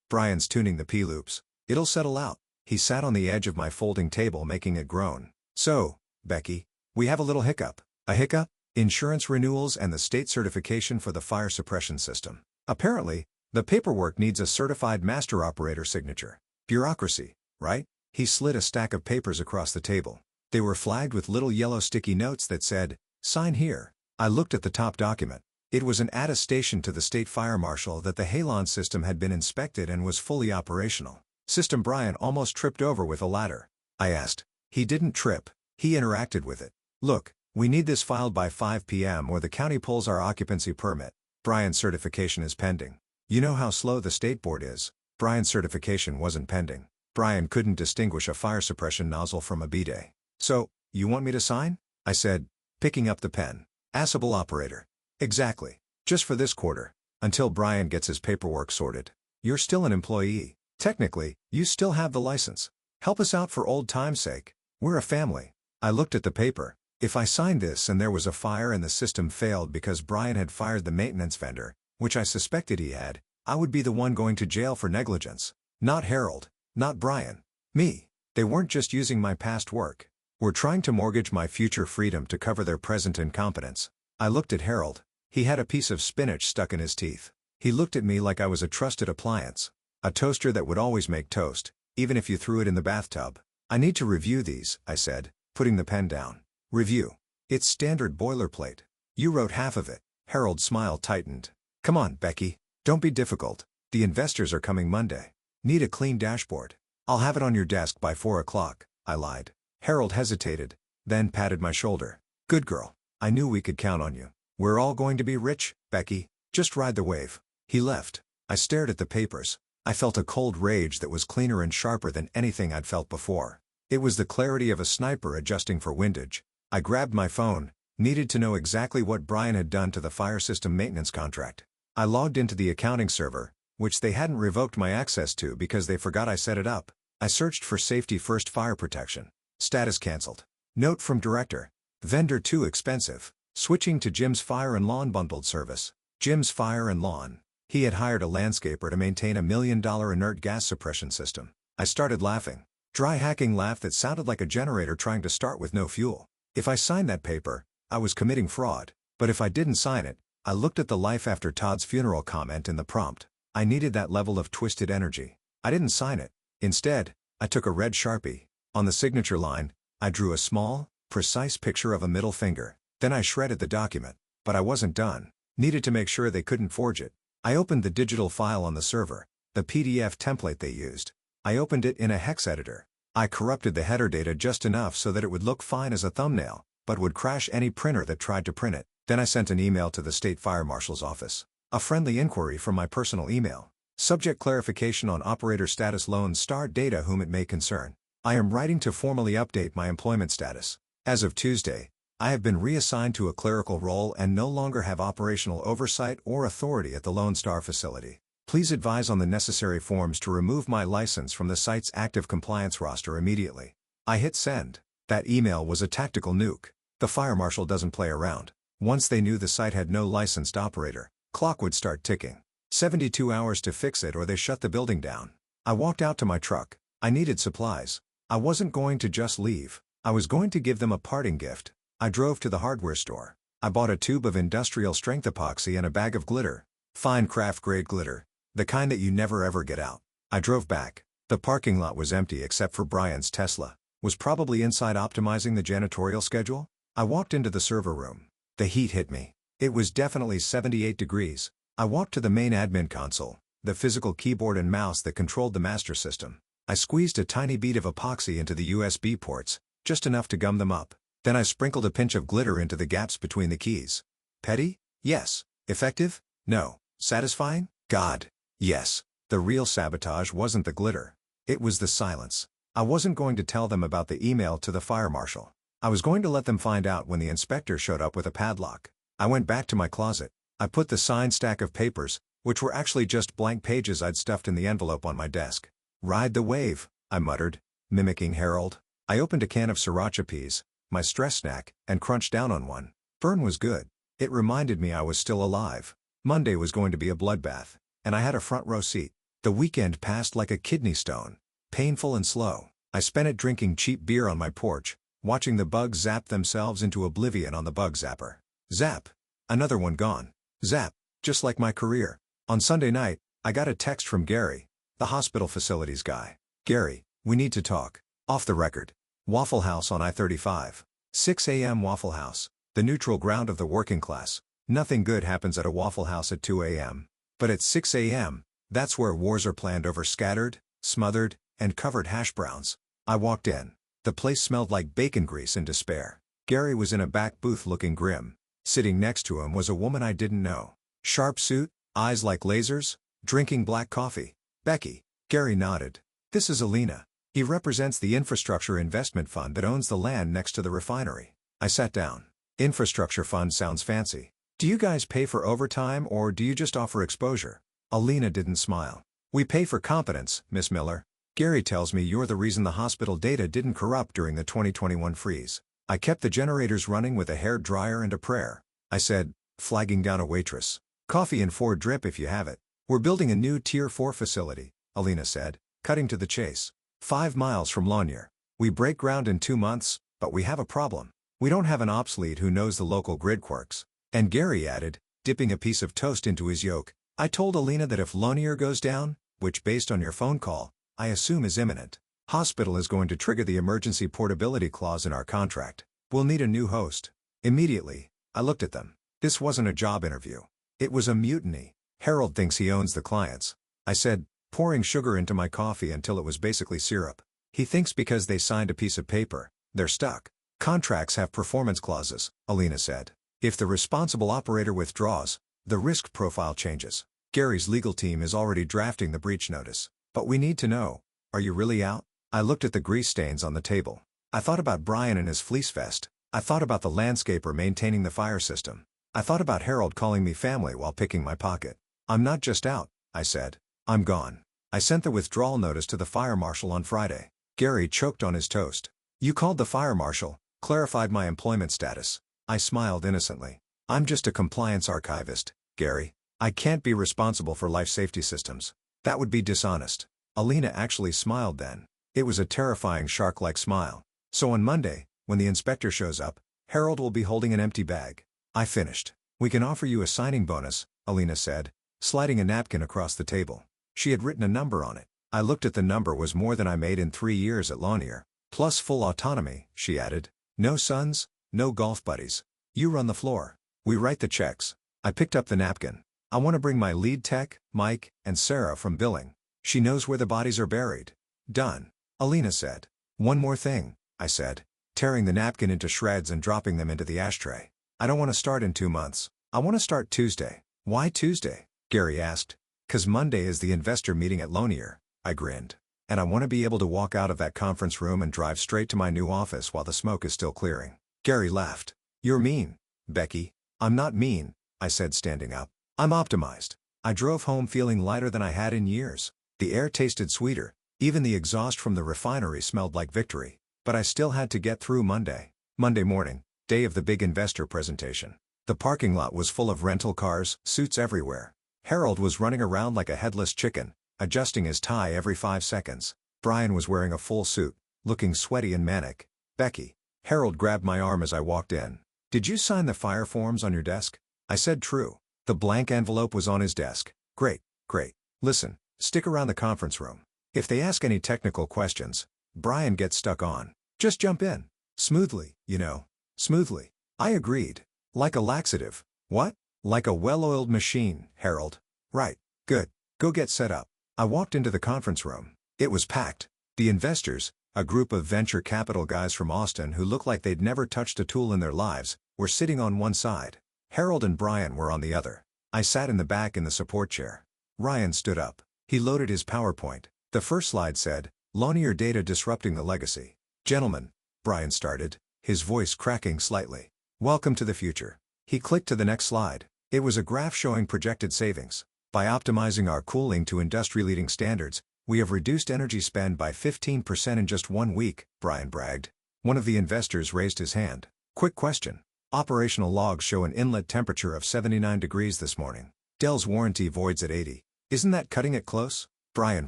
Brian's tuning the P-loops. "It'll settle out." He sat on the edge of my folding table making it groan. "So, Becky, we have a little hiccup." "A hiccup?" "Insurance renewals and the state certification for the fire suppression system. Apparently, the paperwork needs a certified master operator signature. Bureaucracy, right?" He slid a stack of papers across the table. They were flagged with little yellow sticky notes that said, "Sign here." I looked at the top document. It was an attestation to the state fire marshal that the halon system had been inspected and was fully operational. System. Brian almost tripped over with a ladder. I asked. He didn't trip. He interacted with it. "Look, we need this filed by 5 p.m. or the county pulls our occupancy permit. Brian's certification is pending." You know how slow the state board is. Brian's certification wasn't pending. Brian couldn't distinguish a fire suppression nozzle from a bidet. "So, you want me to sign?" I said, picking up the pen. "Assable operator." "Exactly. Just for this quarter. Until Brian gets his paperwork sorted. You're still an employee. Technically, you still have the license. Help us out for old time's sake. We're a family." I looked at the paper. If I signed this and there was a fire and the system failed because Brian had fired the maintenance vendor, which I suspected he had, I would be the one going to jail for negligence. Not Harold. Not Brian. Me. They weren't just using my past work. Were trying to mortgage my future freedom to cover their present incompetence. I looked at Harold. He had a piece of spinach stuck in his teeth. He looked at me like I was a trusted appliance. A toaster that would always make toast, even if you threw it in the bathtub. "I need to review these," I said, putting the pen down. "Review? It's standard boilerplate. You wrote half of it." Harold's smile tightened. "Come on, Becky. Don't be difficult. The investors are coming Monday. Need a clean dashboard. I'll have it on your desk by 4 o'clock, I lied. Harold hesitated, then patted my shoulder. "Good girl. I knew we could count on you. We're all going to be rich, Becky. Just ride the wave." He left. I stared at the papers. I felt a cold rage that was cleaner and sharper than anything I'd felt before. It was the clarity of a sniper adjusting for windage. I grabbed my phone, needed to know exactly what Brian had done to the fire system maintenance contract. I logged into the accounting server, which they hadn't revoked my access to because they forgot I set it up. I searched for safety first fire protection. Status cancelled. Note from director. Vendor too expensive. Switching to Jim's Fire and Lawn bundled service. Jim's Fire and Lawn. He had hired a landscaper to maintain a $1 million inert gas suppression system. I started laughing. Dry hacking laugh that sounded like a generator trying to start with no fuel. If I signed that paper, I was committing fraud. But if I didn't sign it, I looked at the life after Todd's funeral comment in the prompt. I needed that level of twisted energy. I didn't sign it. Instead, I took a red Sharpie. On the signature line, I drew a small, precise picture of a middle finger. Then I shredded the document. But I wasn't done. Needed to make sure they couldn't forge it. I opened the digital file on the server, the PDF template they used. I opened it in a hex editor. I corrupted the header data just enough so that it would look fine as a thumbnail, but would crash any printer that tried to print it. Then I sent an email to the state fire marshal's office. A friendly inquiry from my personal email. Subject clarification on operator status loans start data whom it may concern. I am writing to formally update my employment status. As of Tuesday, I have been reassigned to a clerical role and no longer have operational oversight or authority at the Lone Star facility. Please advise on the necessary forms to remove my license from the site's active compliance roster immediately. I hit send. That email was a tactical nuke. The fire marshal doesn't play around. Once they knew the site had no licensed operator, clock would start ticking. 72 hours to fix it or they shut the building down. I walked out to my truck. I needed supplies. I wasn't going to just leave. I was going to give them a parting gift. I drove to the hardware store. I bought a tube of industrial strength epoxy and a bag of glitter. Fine craft grade glitter. The kind that you never ever get out. I drove back. The parking lot was empty except for Brian's Tesla. Was probably inside optimizing the janitorial schedule. I walked into the server room. The heat hit me. It was definitely 78 degrees. I walked to the main admin console, the physical keyboard and mouse that controlled the master system. I squeezed a tiny bead of epoxy into the USB ports, just enough to gum them up. Then I sprinkled a pinch of glitter into the gaps between the keys. Petty? Yes. Effective? No. Satisfying? God. Yes. The real sabotage wasn't the glitter. It was the silence. I wasn't going to tell them about the email to the fire marshal. I was going to let them find out when the inspector showed up with a padlock. I went back to my closet. I put the signed stack of papers, which were actually just blank pages I'd stuffed in the envelope, on my desk. "Ride the wave," I muttered, mimicking Harold. I opened a can of sriracha peas, my stress snack, and crunched down on one. Burn was good. It reminded me I was still alive. Monday was going to be a bloodbath, and I had a front row seat. The weekend passed like a kidney stone, painful and slow. I spent it drinking cheap beer on my porch, watching the bugs zap themselves into oblivion on the bug zapper. Zap. Another one gone. Zap. Just like my career. On Sunday night, I got a text from Gary, the hospital facilities guy. "Gary, we need to talk. Off the record. Waffle House on I-35. 6 a.m. Waffle House, the neutral ground of the working class. Nothing good happens at a Waffle House at 2 a.m. But at 6 a.m., that's where wars are planned over scattered, smothered, and covered hash browns." I walked in. The place smelled like bacon grease and despair. Gary was in a back booth looking grim. Sitting next to him was a woman I didn't know. Sharp suit, eyes like lasers, drinking black coffee. "Becky." Gary nodded. "This is Alina. He represents the infrastructure investment fund that owns the land next to the refinery." I sat down. "Infrastructure fund sounds fancy. Do you guys pay for overtime, or do you just offer exposure?" Alina didn't smile. "We pay for competence, Miss Miller. Gary tells me you're the reason the hospital data didn't corrupt during the 2021 freeze. I kept the generators running with a hair dryer and a prayer," I said, flagging down a waitress. "Coffee and 4 drip if you have it." "We're building a new Tier 4 facility," Alina said, cutting to the chase. 5 miles from Lanier. "We break ground in 2 months, but we have a problem. We don't have an ops lead who knows the local grid quirks." And Gary added, dipping a piece of toast into his yolk, "I told Alina that if Lanier goes down, which based on your phone call, I assume is imminent, hospital is going to trigger the emergency portability clause in our contract. We'll need a new host." Immediately, I looked at them. This wasn't a job interview. It was a mutiny. "Harold thinks he owns the clients," I said, pouring sugar into my coffee until it was basically syrup. "He thinks because they signed a piece of paper, they're stuck." "Contracts have performance clauses," Alina said. "If the responsible operator withdraws, the risk profile changes. Gary's legal team is already drafting the breach notice. But we need to know, are you really out?" I looked at the grease stains on the table. I thought about Brian and his fleece vest. I thought about the landscaper maintaining the fire system. I thought about Harold calling me family while picking my pocket. "I'm not just out," I said. "I'm gone." I sent the withdrawal notice to the fire marshal on Friday. Gary choked on his toast. "You called the fire marshal, clarified my employment status." I smiled innocently. "I'm just a compliance archivist, Gary. I can't be responsible for life safety systems. That would be dishonest." Alina actually smiled then. It was a terrifying shark-like smile. "So on Monday, when the inspector shows up, Harold will be holding an empty bag." I finished. "We can offer you a signing bonus," Alina said, sliding a napkin across the table. She had written a number on it. I looked at the number. Was more than I made in 3 years at Lanier. "Plus full autonomy," she added. "No sons, no golf buddies. You run the floor. We write the checks." I picked up the napkin. "I want to bring my lead tech, Mike, and Sarah from billing. She knows where the bodies are buried." "Done," Alina said. "One more thing," I said, tearing the napkin into shreds and dropping them into the ashtray. "I don't want to start in 2 months. I want to start Tuesday." "Why Tuesday?" Gary asked. "'Cause Monday is the investor meeting at Lanier," I grinned. "And I want to be able to walk out of that conference room and drive straight to my new office while the smoke is still clearing." Gary laughed. "You're mean, Becky." "I'm not mean," I said, standing up. "I'm optimized." I drove home feeling lighter than I had in years. The air tasted sweeter. Even the exhaust from the refinery smelled like victory. But I still had to get through Monday. Monday morning, day of the big investor presentation. The parking lot was full of rental cars, suits everywhere. Harold was running around like a headless chicken, adjusting his tie every 5 seconds. Brian was wearing a full suit, looking sweaty and manic. "Becky." Harold grabbed my arm as I walked in. "Did you sign the fire forms on your desk?" I said true. The blank envelope was on his desk. "Great, great. Listen, stick around the conference room. If they ask any technical questions, Brian gets stuck on. Just jump in. Smoothly, you know. Smoothly." I agreed. "Like a laxative." "What?" "Like a well-oiled machine, Harold." "Right. Good. Go get set up." I walked into the conference room. It was packed. The investors, a group of venture capital guys from Austin who looked like they'd never touched a tool in their lives, were sitting on one side. Harold and Brian were on the other. I sat in the back in the support chair. Ryan stood up. He loaded his PowerPoint. The first slide said, "Lonier data disrupting the legacy." "Gentlemen," Brian started, his voice cracking slightly. "Welcome to the future." He clicked to the next slide. It was a graph showing projected savings. "By optimizing our cooling to industry-leading standards, we have reduced energy spend by 15% in just 1 week," Brian bragged. One of the investors raised his hand. "Quick question. Operational logs show an inlet temperature of 79 degrees this morning. Dell's warranty voids at 80. Isn't that cutting it close?" Brian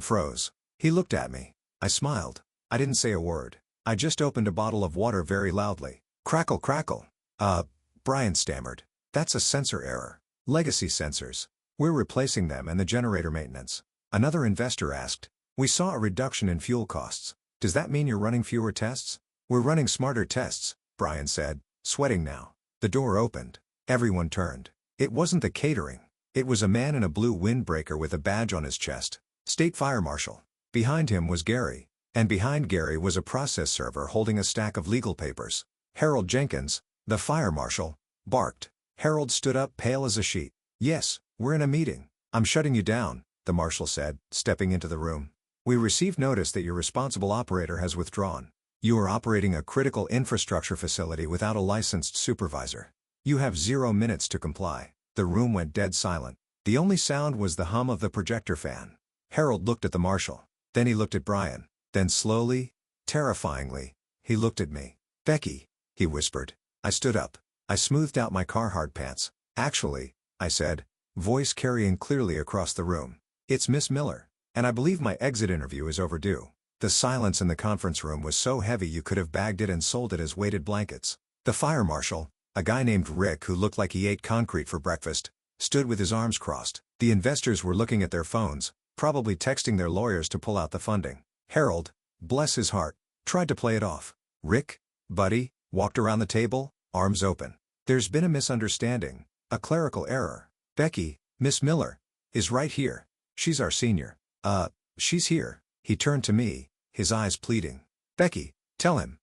froze. He looked at me. I smiled. I didn't say a word. I just opened a bottle of water very loudly. "Crackle crackle." Brian stammered. "That's a sensor error. Legacy sensors. We're replacing them and the generator maintenance." Another investor asked, "We saw a reduction in fuel costs. Does that mean you're running fewer tests?" "We're running smarter tests," Brian said, sweating now. The door opened. Everyone turned. It wasn't the catering. It was a man in a blue windbreaker with a badge on his chest. State Fire Marshal. Behind him was Gary. And behind Gary was a process server holding a stack of legal papers. Harold Jenkins, the fire marshal, barked. Harold stood up pale as a sheet. "Yes, we're in a meeting. I'm shutting you down," the marshal said, stepping into the room. "We received notice that your responsible operator has withdrawn. You are operating a critical infrastructure facility without a licensed supervisor. You have 0 minutes to comply." The room went dead silent. The only sound was the hum of the projector fan. Harold looked at the marshal. Then he looked at Brian. Then slowly, terrifyingly, he looked at me. "Becky," he whispered. I stood up. I smoothed out my Carhartt pants. "Actually," I said, voice carrying clearly across the room, "it's Miss Miller, and I believe my exit interview is overdue." The silence in the conference room was so heavy you could have bagged it and sold it as weighted blankets. The fire marshal, a guy named Rick who looked like he ate concrete for breakfast, stood with his arms crossed. The investors were looking at their phones, probably texting their lawyers to pull out the funding. Harold, bless his heart, tried to play it off. Rick, buddy, walked around the table, arms open. "There's been a misunderstanding, a clerical error. Becky, Miss Miller, is right here. She's our senior. She's here." He turned to me, his eyes pleading. "Becky, tell him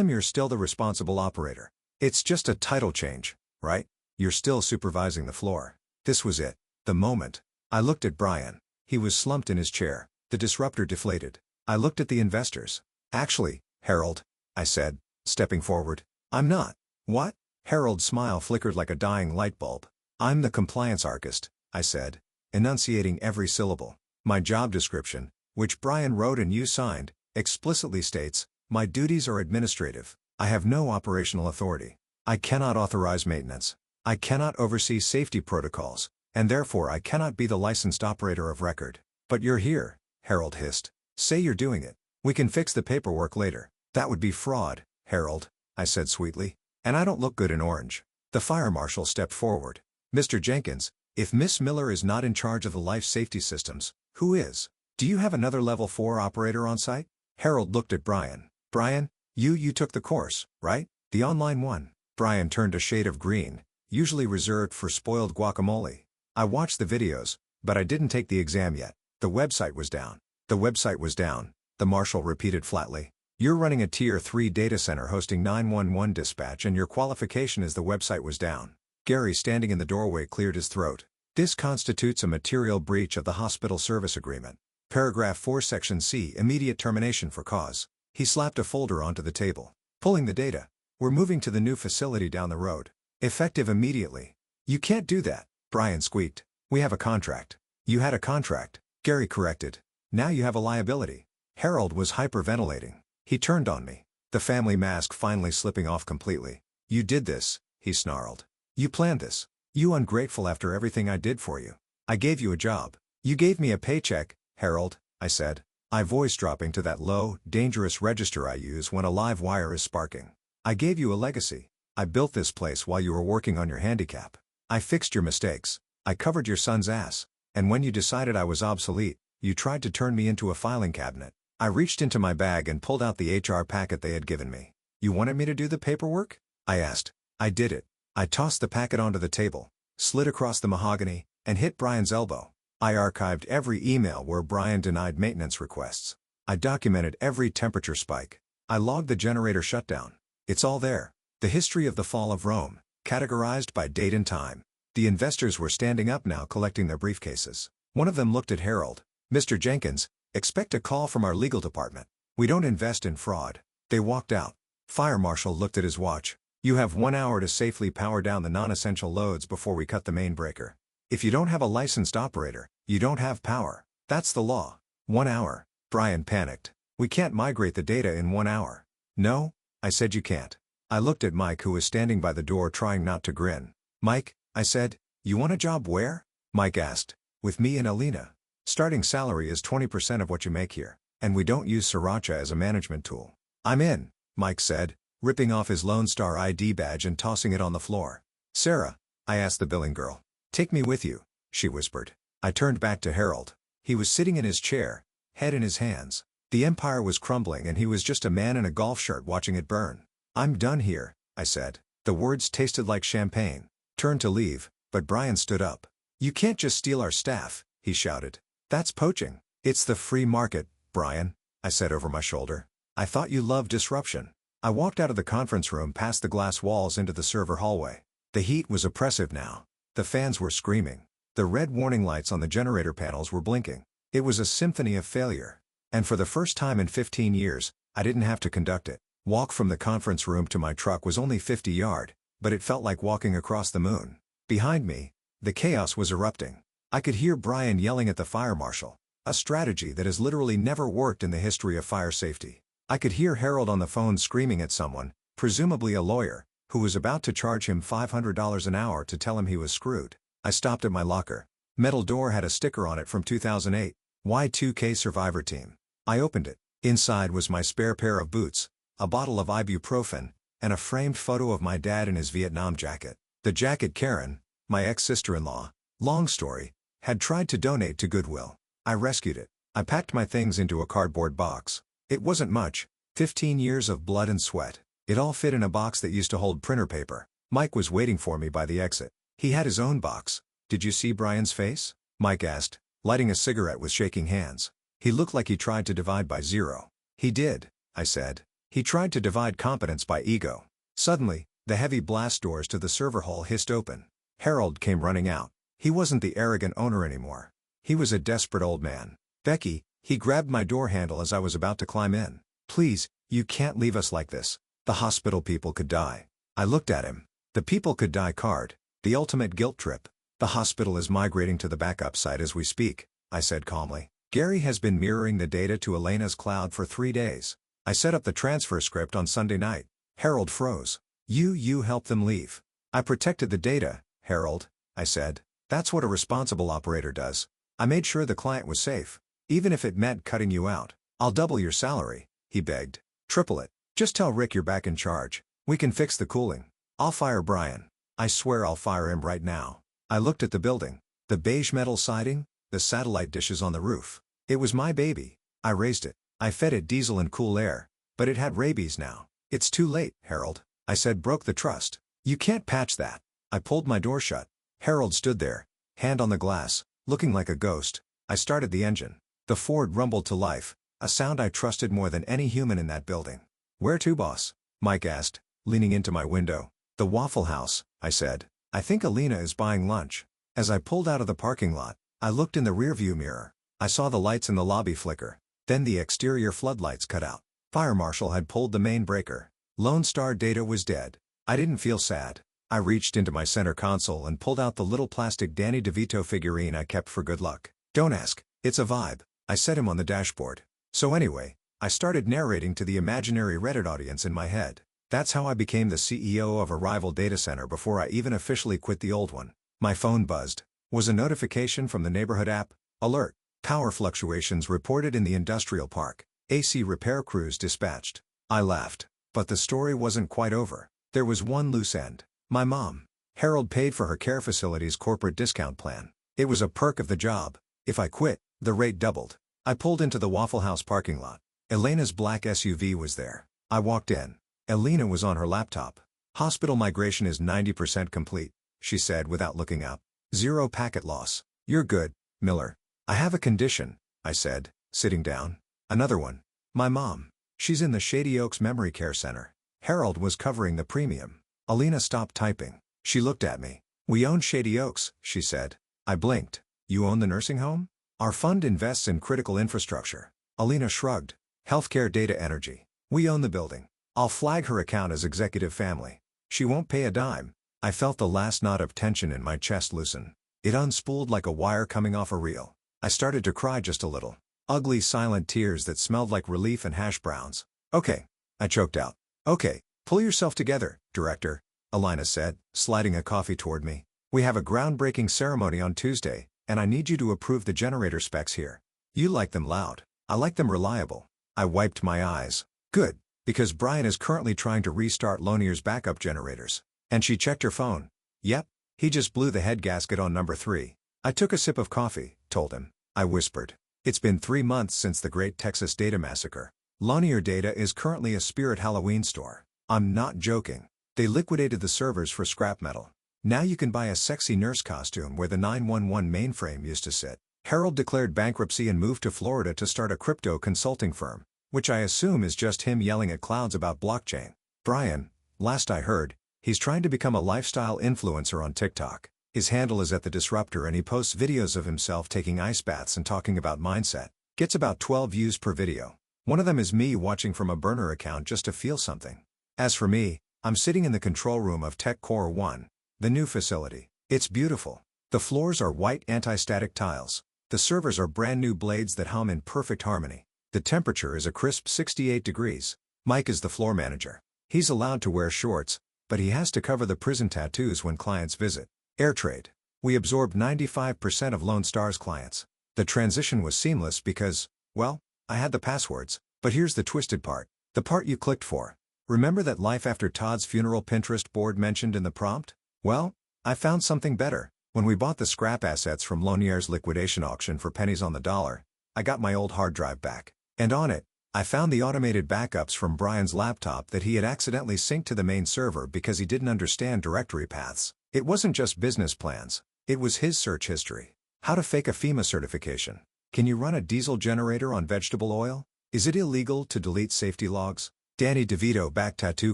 you're still the responsible operator. It's just a title change, right? You're still supervising the floor." This was it. The moment. I looked at Brian. He was slumped in his chair, the disruptor deflated. I looked at the investors. "Actually, Harold," I said, stepping forward, "I'm not." "What?" Harold's smile flickered like a dying light bulb. "I'm the compliance archist," I said, enunciating every syllable. "My job description, which Brian wrote and you signed, explicitly states, my duties are administrative. I have no operational authority. I cannot authorize maintenance. I cannot oversee safety protocols, and therefore I cannot be the licensed operator of record." "But you're here," Harold hissed. "Say you're doing it. We can fix the paperwork later." "That would be fraud, Harold," I said sweetly. "And I don't look good in orange." The fire marshal stepped forward. "Mr. Jenkins, if Miss Miller is not in charge of the life safety systems, who is? Do you have another level 4 operator on site?" Harold looked at Brian. "Brian, you took the course, right? The online one?" Brian turned a shade of green, usually reserved for spoiled guacamole. "I watched the videos, but I didn't take the exam yet. The website was down." "The website was down," the marshal repeated flatly. "You're running a Tier 3 data center hosting 911 dispatch and your qualification is the website was down." Gary, standing in the doorway, cleared his throat. "This constitutes a material breach of the hospital service agreement. Paragraph 4 Section C, immediate termination for cause." He slapped a folder onto the table. "Pulling the data. We're moving to the new facility down the road. Effective immediately." "You can't do that," Brian squeaked. "We have a contract." "You had a contract," Gary corrected. "Now you have a liability." Harold was hyperventilating. He turned on me, the family mask finally slipping off completely. "You did this," he snarled. "You planned this. You ungrateful after everything I did for you. I gave you a job. You gave me a paycheck, Harold," I said, my voice dropping to that low, dangerous register I use when a live wire is sparking. "I gave you a legacy. I built this place while you were working on your handicap. I fixed your mistakes. I covered your son's ass. And when you decided I was obsolete, you tried to turn me into a filing cabinet." I reached into my bag and pulled out the HR packet they had given me. "You wanted me to do the paperwork?" I asked. I did it. I tossed the packet onto the table, slid across the mahogany, and hit Brian's elbow. I archived every email where Brian denied maintenance requests. I documented every temperature spike. I logged the generator shutdown. It's all there. The history of the fall of Rome, categorized by date and time. The investors were standing up now, collecting their briefcases. One of them looked at Harold. Mr. Jenkins, expect a call from our legal department. We don't invest in fraud. They walked out. Fire Marshal looked at his watch. You have 1 hour to safely power down the non-essential loads before we cut the main breaker. If you don't have a licensed operator, you don't have power. That's the law. 1 hour. Brian panicked. We can't migrate the data in 1 hour. No, I said you can't. I looked at Mike, who was standing by the door trying not to grin. Mike, I said, you want a job where? Mike asked. With me and Alina. Starting salary is 20% of what you make here, and we don't use Sriracha as a management tool. I'm in, Mike said, ripping off his Lone Star ID badge and tossing it on the floor. Sarah, I asked the billing girl. Take me with you, she whispered. I turned back to Harold. He was sitting in his chair, head in his hands. The empire was crumbling and he was just a man in a golf shirt watching it burn. I'm done here, I said. The words tasted like champagne. Turned to leave, but Brian stood up. You can't just steal our staff, he shouted. That's poaching. It's the free market, Brian, I said over my shoulder. I thought you loved disruption. I walked out of the conference room past the glass walls into the server hallway. The heat was oppressive now. The fans were screaming. The red warning lights on the generator panels were blinking. It was a symphony of failure. And for the first time in 15 years, I didn't have to conduct it. Walk from the conference room to my truck was only 50 yards, but it felt like walking across the moon. Behind me, the chaos was erupting. I could hear Brian yelling at the fire marshal, a strategy that has literally never worked in the history of fire safety. I could hear Harold on the phone screaming at someone, presumably a lawyer, who was about to charge him $500 an hour to tell him he was screwed. I stopped at my locker. Metal door had a sticker on it from 2008, Y2K Survivor Team. I opened it. Inside was my spare pair of boots, a bottle of ibuprofen, and a framed photo of my dad in his Vietnam jacket. The jacket Karen, my ex-sister-in-law, long story, had tried to donate to Goodwill. I rescued it. I packed my things into a cardboard box. It wasn't much, 15 years of blood and sweat. It all fit in a box that used to hold printer paper. Mike was waiting for me by the exit. He had his own box. Did you see Brian's face? Mike asked, lighting a cigarette with shaking hands. He looked like he tried to divide by zero. He did, I said. He tried to divide competence by ego. Suddenly, the heavy blast doors to the server hall hissed open. Harold came running out. He wasn't the arrogant owner anymore. He was a desperate old man. Becky, he grabbed my door handle as I was about to climb in. Please, you can't leave us like this. The hospital people could die. I looked at him. The people could die card. The ultimate guilt trip. The hospital is migrating to the backup site as we speak, I said calmly. Gary has been mirroring the data to Elena's cloud for 3 days. I set up the transfer script on Sunday night. Harold froze. You helped them leave. I protected the data, Harold, I said. That's what a responsible operator does. I made sure the client was safe. Even if it meant cutting you out. I'll double your salary, he begged. Triple it. Just tell Rick you're back in charge. We can fix the cooling. I'll fire Brian. I swear I'll fire him right now. I looked at the building. The beige metal siding, the satellite dishes on the roof. It was my baby. I raised it. I fed it diesel and cool air. But it had rabies now. It's too late, Harold. I said, broke the trust. You can't patch that. I pulled my door shut. Harold stood there, hand on the glass, looking like a ghost. I started the engine. The Ford rumbled to life, a sound I trusted more than any human in that building. Where to, boss? Mike asked, leaning into my window. The Waffle House, I said. I think Alina is buying lunch. As I pulled out of the parking lot, I looked in the rearview mirror. I saw the lights in the lobby flicker. Then the exterior floodlights cut out. Fire marshal had pulled the main breaker. Lone Star data was dead. I didn't feel sad. I reached into my center console and pulled out the little plastic Danny DeVito figurine I kept for good luck. Don't ask, it's a vibe. I set him on the dashboard. So anyway, I started narrating to the imaginary Reddit audience in my head. That's how I became the CEO of a rival data center before I even officially quit the old one. My phone buzzed. Was a notification from the neighborhood app. Alert. Power fluctuations reported in the industrial park. AC repair crews dispatched. I laughed. But the story wasn't quite over. There was one loose end. My mom. Harold paid for her care facility's corporate discount plan. It was a perk of the job. If I quit, the rate doubled. I pulled into the Waffle House parking lot. Elena's black SUV was there. I walked in. Elena was on her laptop. Hospital migration is 90% complete, she said without looking up. 0 packet loss. You're good, Miller. I have a condition, I said, sitting down. Another one. My mom. She's in the Shady Oaks Memory Care Center. Harold was covering the premium. Alina stopped typing. She looked at me. We own Shady Oaks, she said. I blinked. You own the nursing home? Our fund invests in critical infrastructure. Alina shrugged. Healthcare data energy. We own the building. I'll flag her account as executive family. She won't pay a dime. I felt the last knot of tension in my chest loosen. It unspooled like a wire coming off a reel. I started to cry just a little. Ugly silent tears that smelled like relief and hash browns. Okay. I choked out. Okay, pull yourself together, Director, Alina said, sliding a coffee toward me. We have a groundbreaking ceremony on Tuesday, and I need you to approve the generator specs here. You like them loud. I like them reliable. I wiped my eyes. Good, because Brian is currently trying to restart Lonier's backup generators. And she checked her phone. Yep, he just blew the head gasket on number 3. I took a sip of coffee, told him. I whispered. It's been 3 months since the Great Texas Data Massacre. Lonier Data is currently a Spirit Halloween store. I'm not joking. They liquidated the servers for scrap metal. Now you can buy a sexy nurse costume where the 911 mainframe used to sit. Harold declared bankruptcy and moved to Florida to start a crypto consulting firm, which I assume is just him yelling at clouds about blockchain. Brian, last I heard, he's trying to become a lifestyle influencer on TikTok. His handle is @TheDisruptor and he posts videos of himself taking ice baths and talking about mindset. Gets about 12 views per video. One of them is me watching from a burner account just to feel something. As for me, I'm sitting in the control room of Tech Core 1, the new facility. It's beautiful. The floors are white anti-static tiles. The servers are brand new blades that hum in perfect harmony. The temperature is a crisp 68 degrees. Mike is the floor manager. He's allowed to wear shorts, but he has to cover the prison tattoos when clients visit. Air trade. We absorbed 95% of Lone Star's clients. The transition was seamless because, well, I had the passwords. But here's the twisted part. The part you clicked for. Remember that Life After Todd's funeral Pinterest board mentioned in the prompt? Well, I found something better. When we bought the scrap assets from Lonier's liquidation auction for pennies on the dollar, I got my old hard drive back. And on it, I found the automated backups from Brian's laptop that he had accidentally synced to the main server because he didn't understand directory paths. It wasn't just business plans. It was his search history. How to fake a FEMA certification. Can you run a diesel generator on vegetable oil? Is it illegal to delete safety logs? Danny DeVito back tattoo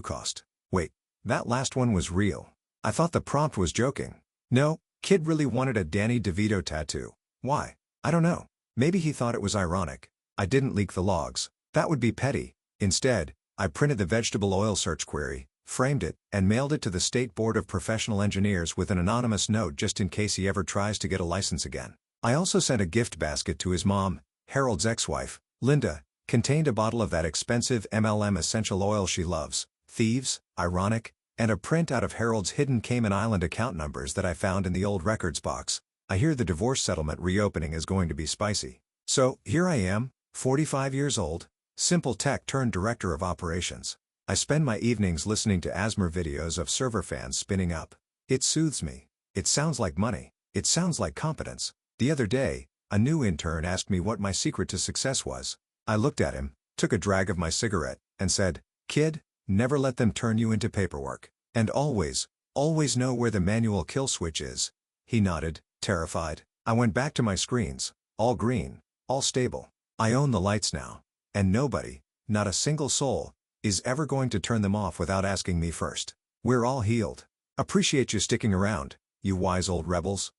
cost. Wait, that last one was real. I thought the prompt was joking. No, kid really wanted a Danny DeVito tattoo. Why? I don't know. Maybe he thought it was ironic. I didn't leak the logs. That would be petty. Instead, I printed the vegetable oil search query, framed it, and mailed it to the State Board of Professional Engineers with an anonymous note just in case he ever tries to get a license again. I also sent a gift basket to his mom, Harold's ex-wife, Linda, contained a bottle of that expensive MLM essential oil she loves, thieves, ironic, and a print out of Harold's hidden Cayman Island account numbers that I found in the old records box. I hear the divorce settlement reopening is going to be spicy. So, here I am, 45 years old, simple tech turned director of operations. I spend my evenings listening to ASMR videos of server fans spinning up. It soothes me. It sounds like money. It sounds like competence. The other day, a new intern asked me what my secret to success was. I looked at him, took a drag of my cigarette, and said, "Kid, never let them turn you into paperwork. And always, always know where the manual kill switch is." He nodded, terrified. I went back to my screens, all green, all stable. I own the lights now. And nobody, not a single soul, is ever going to turn them off without asking me first. We're all healed. Appreciate you sticking around, you wise old rebels.